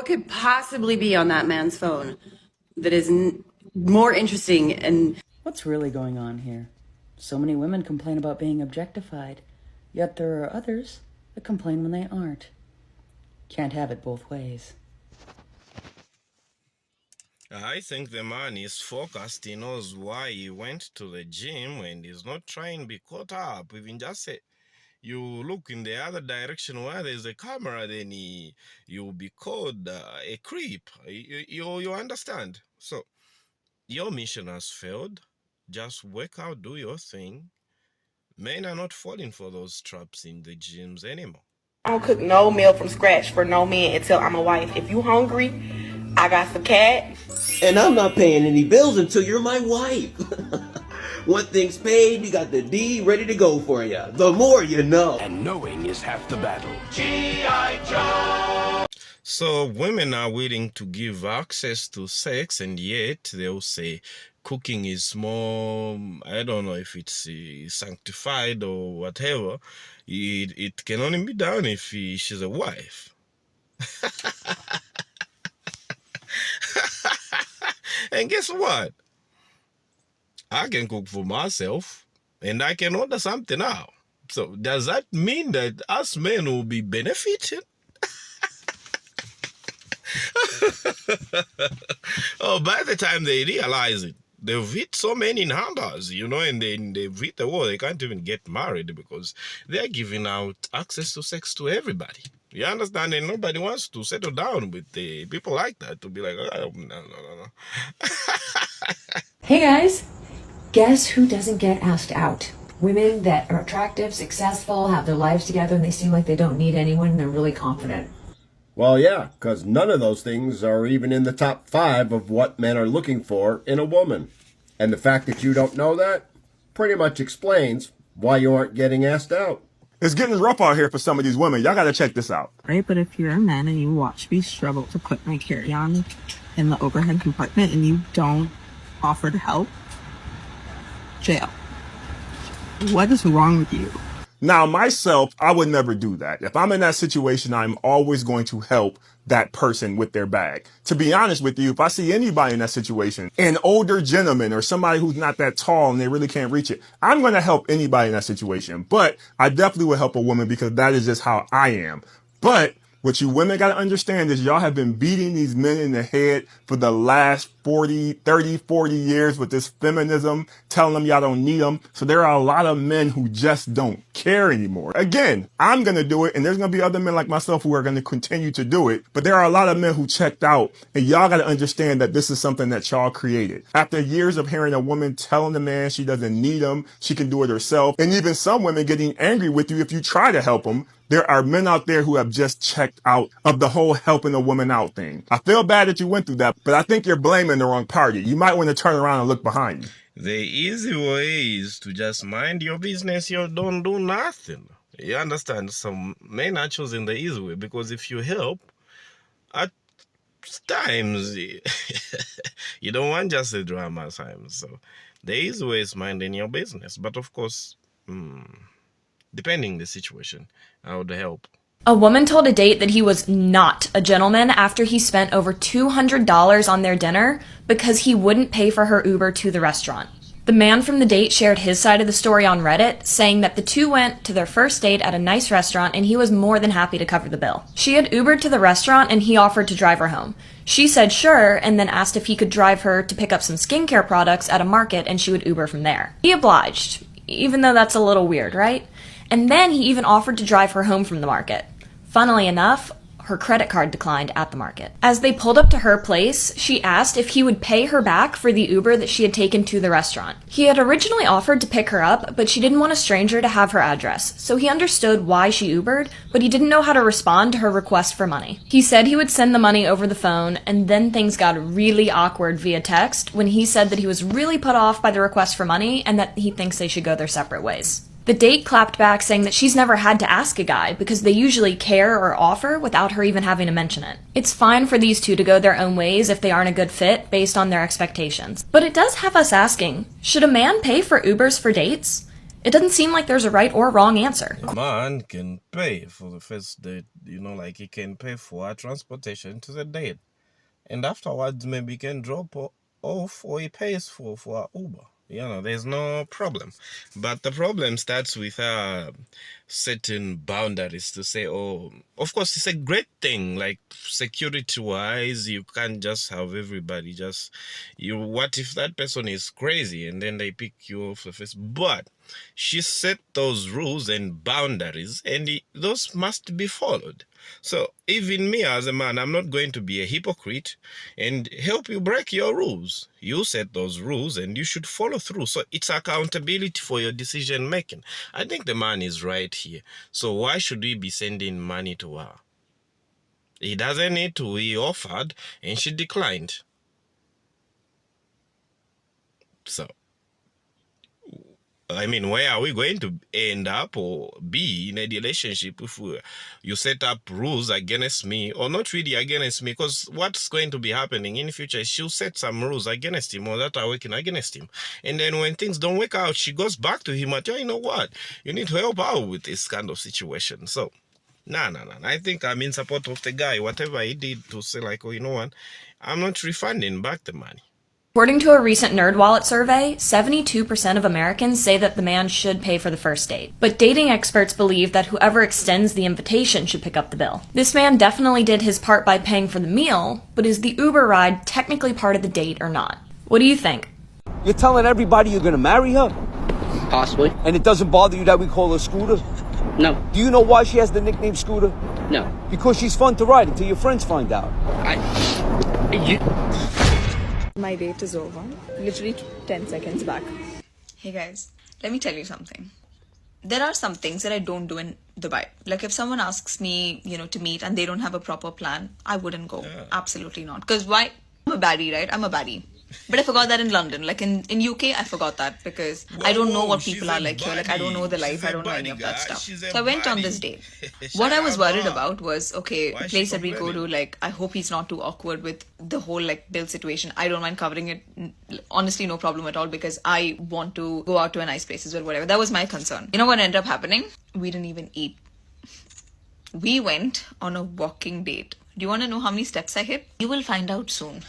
What could possibly be on that man's phone that is more interesting and... What's really going on here? So many women complain about being objectified, yet there are others that complain when they aren't. Can't have it both ways. I think the man is focused. He knows why he went to the gym and he's not trying to be caught up. Even just say, you look in the other direction where there's a camera, then you'll be called a creep. You understand? So your mission has failed. Just work out, do your thing. Men are not falling for those traps in the gyms anymore. I don't cook no meal from scratch for no man until I'm a wife. If you hungry, I got some cat. And I'm not paying any bills until you're my wife. One thing's paid, you got the D ready to go for you. The more you know. And knowing is half the battle. G.I. Joe! So women are willing to give access to sex, and yet they'll say cooking is more, I don't know if it's sanctified or whatever. It can only be done if she's a wife. And guess what? I can cook for myself and I can order something out. So does that mean that us men will be benefiting? Oh, by the time they realize it, they've hit so many numbers, you know, and then they've hit the wall. They can't even get married because they're giving out access to sex to everybody. You understand? And nobody wants to settle down with the people like that, to be like, oh, no. Hey guys, guess who doesn't get asked out? Women that are attractive, successful, have their lives together, and they seem like they don't need anyone, and they're really confident. Well, yeah, because none of those things are even in the top 5 of what men are looking for in a woman. And the fact that you don't know that pretty much explains why you aren't getting asked out. It's getting rough out here for some of these women. Y'all got to check this out. Right, but if you're a man and you watch me struggle to put my carry-on in the overhead compartment and you don't offer to help, jail. What is wrong with you? Now, myself, I would never do that. If I'm in that situation, I'm always going to help that person with their bag. To be honest with you, if I see anybody in that situation, an older gentleman or somebody who's not that tall and they really can't reach it, I'm going to help anybody in that situation. But I definitely would help a woman because that is just how I am. But what you women got to understand is y'all have been beating these men in the head for the last 30, 40 years with this feminism, telling them y'all don't need them. So there are a lot of men who just don't care anymore. Again, I'm going to do it, and there's going to be other men like myself who are going to continue to do it. But there are a lot of men who checked out, and y'all got to understand that this is something that y'all created. After years of hearing a woman telling the man she doesn't need him, she can do it herself, and even some women getting angry with you if you try to help them, there are men out there who have just checked out of the whole helping a woman out thing. I feel bad that you went through that, but I think you're blaming the wrong party. You might want to turn around and look behind you. The easy way is to just mind your business. You don't do nothing. You understand? Some men are choosing the easy way because if you help, at times, you don't want just a drama times. So the easy way is minding your business. But of course, depending the situation, I would help. A woman told a date that he was not a gentleman after he spent over $200 on their dinner because he wouldn't pay for her Uber to the restaurant. The man from the date shared his side of the story on Reddit, saying that the two went to their first date at a nice restaurant and he was more than happy to cover the bill. She had Ubered to the restaurant and he offered to drive her home. She said sure and then asked if he could drive her to pick up some skincare products at a market and she would Uber from there. He obliged, even though that's a little weird, right? And then he even offered to drive her home from the market. Funnily enough, her credit card declined at the market. As they pulled up to her place, she asked if he would pay her back for the Uber that she had taken to the restaurant. He had originally offered to pick her up, but she didn't want a stranger to have her address, so he understood why she Ubered, but he didn't know how to respond to her request for money. He said he would send the money over the phone, and then things got really awkward via text when he said that he was really put off by the request for money and that he thinks they should go their separate ways. The date clapped back saying that she's never had to ask a guy because they usually care or offer without her even having to mention it. It's fine for these two to go their own ways if they aren't a good fit based on their expectations. But it does have us asking, should a man pay for Ubers for dates? It doesn't seem like there's a right or wrong answer. Man can pay for the first date, like he can pay for our transportation to the date. And afterwards, maybe he can drop off or he pays for our Uber. There's no problem. But the problem starts with certain boundaries to say, oh, of course, it's a great thing. Like security-wise, you can't just have everybody what if that person is crazy and then they pick you off the face? But she set those rules and boundaries, and those must be followed. So even me as a man, I'm not going to be a hypocrite and help you break your rules. You set those rules and you should follow through. So it's accountability for your decision making. I think the man is right here. So why should we be sending money to her? He doesn't need to. He offered and she declined. So where are we going to end up or be in a relationship if you set up rules against me, or not really against me? Because what's going to be happening in the future is she'll set some rules against him or that are working against him. And then when things don't work out, she goes back to him and you know what? You need to help out with this kind of situation. So, no. I think I'm in support of the guy. Whatever he did to say like, oh, you know what? I'm not refunding back the money. According to a recent NerdWallet survey, 72% of Americans say that the man should pay for the first date. But dating experts believe that whoever extends the invitation should pick up the bill. This man definitely did his part by paying for the meal, but is the Uber ride technically part of the date or not? What do you think? You're telling everybody you're gonna marry her? Possibly. And it doesn't bother you that we call her Scooter? No. Do you know why she has the nickname Scooter? No. Because she's fun to ride until your friends find out. My date is over. Literally 10 seconds back. Hey guys, let me tell you something. There are some things that I don't do in Dubai. Like if someone asks me, to meet and they don't have a proper plan, I wouldn't go. Yeah. Absolutely not. Because why? I'm a baddie, right? I'm a baddie. But I forgot that in London. Like in UK, I forgot that because I don't know what people are like here. Like I don't know the life. I don't know any of that stuff. So I went on this date. What I was worried about was, okay, the place that we go to, like, I hope he's not too awkward with the whole like bill situation. I don't mind covering it. Honestly, no problem at all because I want to go out to a nice place as well, whatever. That was my concern. You know what ended up happening? We didn't even eat. We went on a walking date. Do you want to know how many steps I hit? You will find out soon.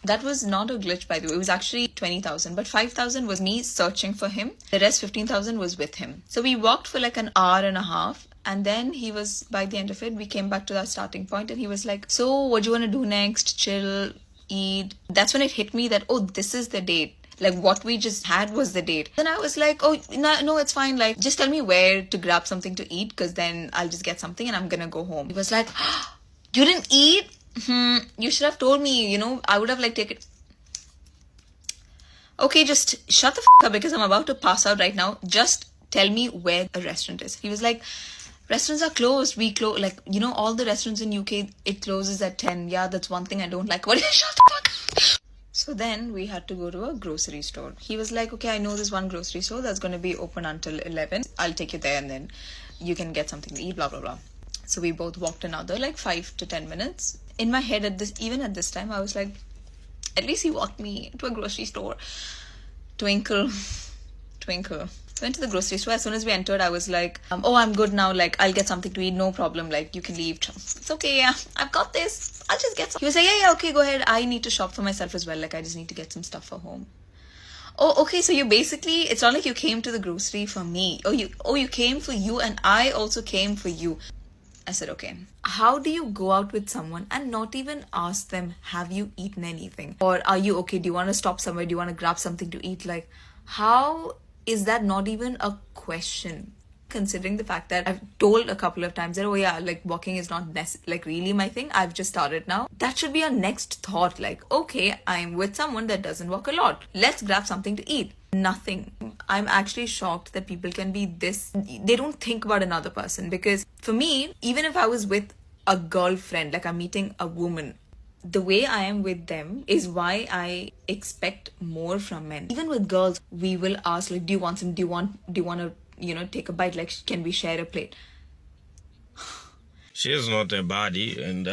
That was not a glitch, by the way. It was actually 20,000, but 5,000 was me searching for him. The rest, 15,000, was with him. So we walked for like an hour and a half. And then he was, by the end of it, we came back to that starting point and he was like, so what do you want to do next? Chill, eat. That's when it hit me that, oh, this is the date. Like what we just had was the date. Then I was like, oh, no, it's fine. Like, just tell me where to grab something to eat because then I'll just get something and I'm going to go home. He was like, oh, you didn't eat? You should have told me, I would have like taken... Okay, just shut the up because I'm about to pass out right now. Just tell me where a restaurant is. He was like, restaurants are closed. We close, like, all the restaurants in UK, it closes at 10. Yeah, that's one thing I don't like. What? Shut the fuck up. So then we had to go to a grocery store. He was like, okay, I know this one grocery store that's going to be open until 11. I'll take you there and then you can get something to eat, blah, blah, blah. So we both walked another like 5 to 10 minutes. In my head even at this time, I was like, at least he walked me to a grocery store. Twinkle. Went to the grocery store. As soon as we entered, I was like, oh, I'm good now. Like, I'll get something to eat. No problem. Like, you can leave. It's okay. Yeah, I've got this. I'll just get some. He was like, yeah, okay, go ahead. I need to shop for myself as well. Like, I just need to get some stuff for home. Oh, okay. So you basically, it's not like you came to the grocery for me. You came for you and I also came for you. I said, okay, how do you go out with someone and not even ask them, have you eaten anything? Or are you okay? Do you want to stop somewhere? Do you want to grab something to eat? Like, how is that not even a question? Considering the fact that I've told a couple of times that, oh yeah, like walking is not like really my thing. I've just started now. That should be our next thought. Like, okay, I'm with someone that doesn't walk a lot. Let's grab something to eat. Nothing. I'm actually shocked that people can be this. They don't think about another person because for me, even if I was with a girlfriend, like I'm meeting a woman, the way I am with them is why I expect more from men. Even with girls, we will ask like, do you want some? Do you want to, take a bite? Like, can we share a plate? She's not a baddie, and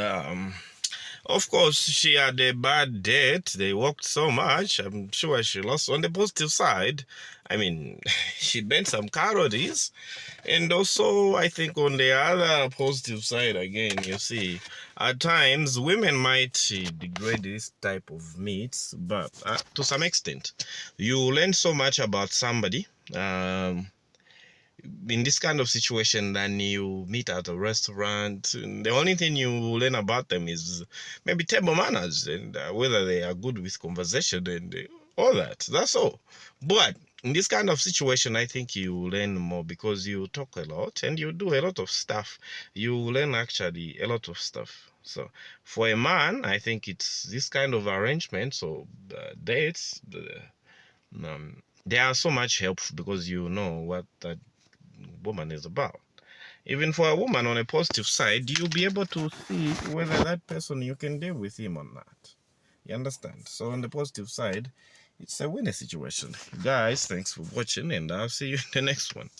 Of course, she had a bad date. They walked so much. I'm sure she lost. On the positive side, I mean, she burnt some calories. And also, I think on the other positive side, again, you see, at times women might degrade this type of meats, but to some extent, you learn so much about somebody. In this kind of situation than you meet at a restaurant. And the only thing you learn about them is maybe table manners and whether they are good with conversation and all that. That's all. But in this kind of situation, I think you learn more because you talk a lot and you do a lot of stuff. You learn actually a lot of stuff. So for a man, I think it's this kind of arrangement. So dates, they are so much helpful because you know what that woman is about. Even for a woman, on a positive side, you'll be able to see whether that person you can deal with him or not. You understand? So on the positive side, it's a winner situation. Guys, thanks for watching, and I'll see you in the next one.